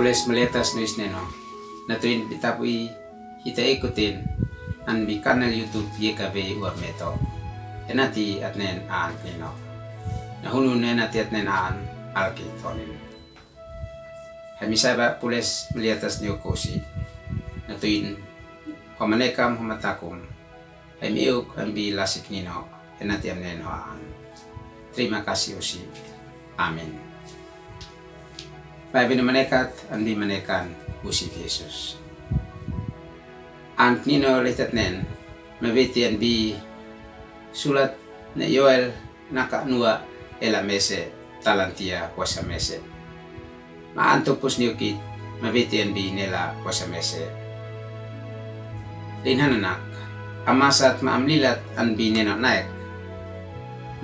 pules meletas nuis neno. Natuin bitapui kita ikutin an bi kanal YouTube YKB Uarmeto. Enati atnen an nino. Nahunu nenati atnen an alki tonin. Hamisaba pules meletas niokosi. Natuin homanekam homatakum. Hamiuk ambi lasik nino. Enati amnen hoan. Terima kasih usi. Amin. Babi na manekat, andi manekan usif Yesus. Ant nino litat nen, mabiti bi sulat na Yoel naka nua ela mese talantia wasa mese. Maanto pus niukit, mabiti bi nela wasa mese. Linhananak, amasat maamlilat bi neno naik,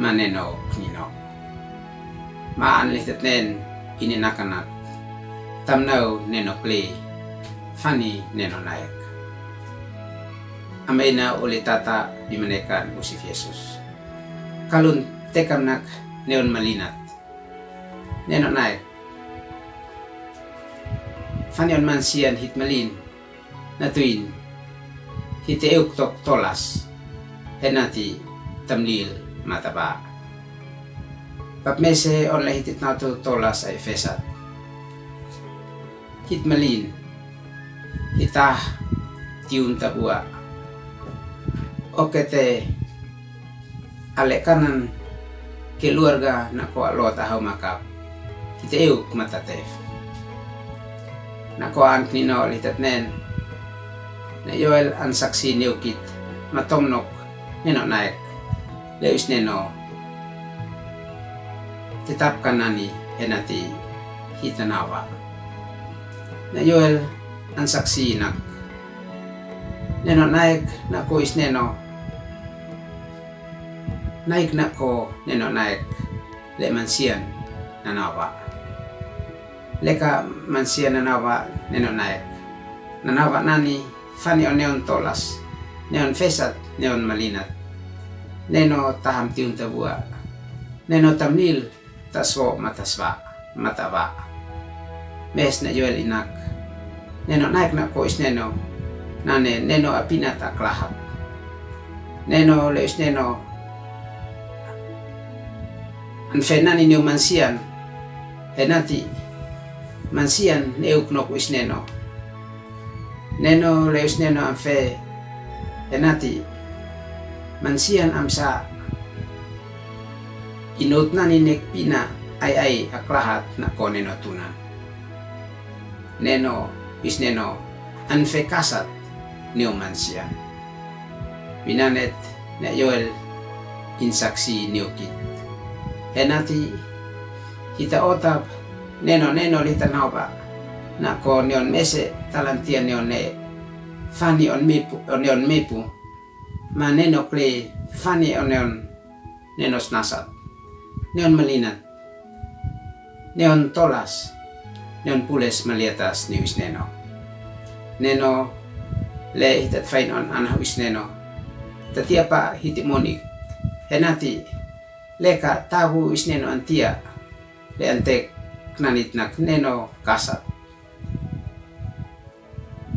maneno nino. Maan litat nen, ini nakanak. Tamnau neno kli, fani neno naik. Amaina oleh tata dimenekan usif Yesus. Kalun tekamnak neon malinat. Neno naik. Fanion mansian hit malin. Natuin. Hite tok tolas. Henati tamlil mataba. Papmese oleh hitit nato tolas ay fesat. Hit malin, hitah tiun tabua. Okete ale kanan keluarga nako alo tahaw makap. Kita euk matatef. Nako an nino litat nen. Na Yoel an saksi neukit matomnok neno naik. Leus neno tetapkan nani henati hitanawa. Na Yoel ang saksi nak neno naik na ko is neno naik na ko neno naik le mansian nanawa leka mansian nanawa neno naik nanawa nani fani on neon tolas neon fesat neon malinat neno taham tiun tabua neno tamnil taswo mataswa mataba mes na Yoel inak neno naik na ko is neno nane neno apinat aklahat neno leus neno anfenani niu mansian henati mansian neuk nok is neno leus neno anfe henati mansian amsa inut nani nek pina ay aklahat na ko neno tunan neno is neno anfe kasat neo mansian. Binanet na Yoel insaksi neokit. Henati kita otap neno litanapa na ko neon mese talantia neon ne fani on mepu ma neno kle fani on nenos nasat neon malinat neon tolas neon pules maliatas ni wis neno le hitat fain on anah wis neno tatiapa hitimoni henati leka tahu wis neno antia le antek knanit nak neno kasat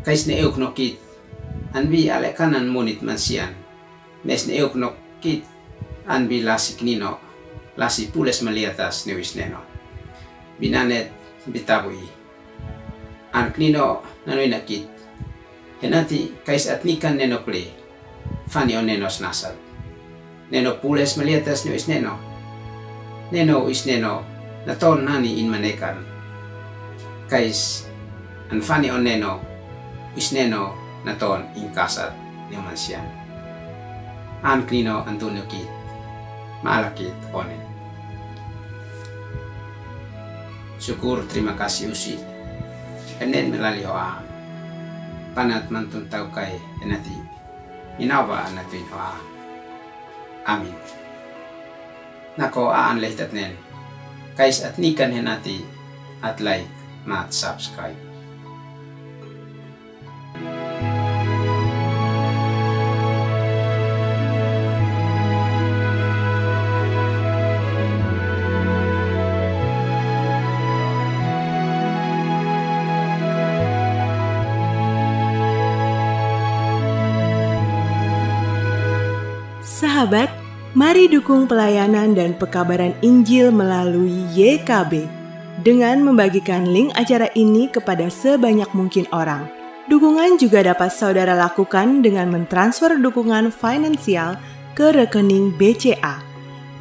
kais ne euk nokit anbi ale kanan monit mansian mes ne euk nokit anbi lasik nino lasi pules maliatas ni wis neno binanet bitabui anak nino nanoy nakit henati kais atnikan neno kle fani on nenos nasat neno pules maliatas ni is neno is neno naton nani in manekan kais an fani on neno is neno naton in kasat ni mansian an nino antunyo kit malakit onen. Syukur terima kasih usi. Enen melalui hoa. Panat mantun tau kai enati. Inawa anatuin hoa. Amin. Nako aan lehitat nen. Kais at nikan henati at like mat subscribe. Sahabat, mari dukung pelayanan dan pekabaran Injil melalui YKB dengan membagikan link acara ini kepada sebanyak mungkin orang. Dukungan juga dapat saudara lakukan dengan mentransfer dukungan finansial ke rekening BCA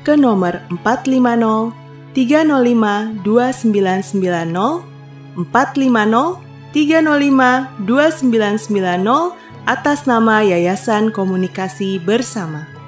ke nomor 450 305 2990 450 305 2990 atas nama Yayasan Komunikasi Bersama.